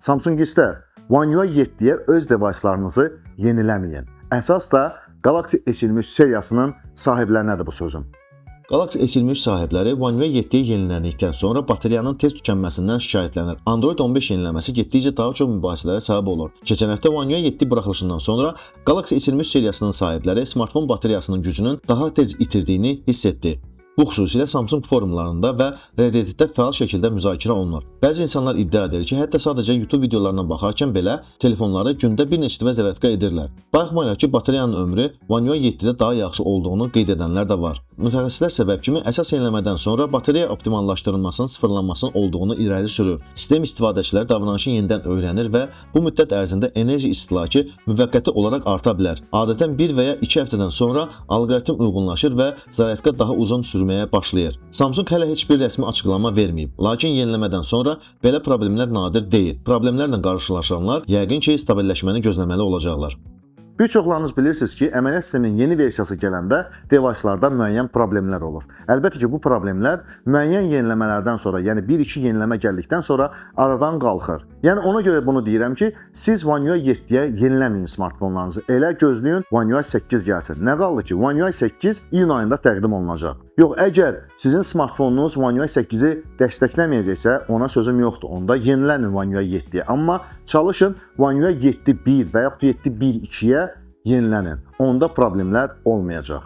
Samsung istər One UI 7-yə öz device'larınızı yeniləməyin. Əsas da Galaxy S23 seriyasının sahiblərinədir bu sözüm. Galaxy S23 sahibləri One UI 7-yə yenilənildikdən sonra batareyanın tez tükənməsindən şikayətlənir. Android 15 yeniləməsi getdikcə daha çox mübahisələrə səbəb olur. Keçən həftə One UI 7 buraxılışından sonra Galaxy S23 seriyasının sahibləri smartfon bateriyasının gücünün daha tez itirdiyini hiss etdi. Bu xüsusilə Samsung forumlarında və Redditdə fəal şəkildə müzakirə olunur. Bəzi insanlar iddia edir ki, hətta sadəcə YouTube videolarına baxarkən belə telefonları gündə bir neçə dəfə zərərətqə edirlər. Baxmayaraq ki, batareyanın ömrü One UI 7-də daha yaxşı olduğunu qeyd edənlər də var. Mütəxəssislər səbəb kimi əsas yeniləmədən sonra batareya optimallaşdırılmasının, sıfırlanmasının olduğunu irəli sürür. Sistem istifadəçiləri davranışı yenidən öyrənir və bu müddət ərzində enerji istilahı müvəqqəti olaraq arta bilər. Adətən 1 və ya 2 həftədən sonra alqoritm uyğunlaşır və zərərətqə daha uzun sürməyə başlayır. Samsung hələ heç bir rəsmi açıqlama verməyib. Lakin yeniləmədən sonra belə problemlər nadir deyil. Problemlərlə qarşılaşanlar yəqin ki, stabilləşməni gözləməli olacaqlar. Bir çoxlarınız bilirsiniz ki, əməliyyat sisteminin yeni versiyası gələndə device'larda müəyyən problemlər olur. Əlbəttə ki, bu problemlər müəyyən yeniləmələrdən sonra, yəni 1-2 yeniləmə gəldikdən sonra aradan qalxır. Yəni ona görə bunu deyirəm ki, siz One UI 7-yə yeniləməyin smartfonlarınızı. Elə gözləyin One UI 8 gəlsin. Nə qaldı ki, One UI 8 iyun ayında təqdim olunacaq. Yox, əgər sizin smartfonunuz One UI 8-i dəstəkləməyəcəksə, ona sözüm yoxdur. Onda yenilənin One UI 7-yə. Amma çalışın One UI 7.1 və yaxud 7.1.2-yə yenilənin. Onda problemlər olmayacaq.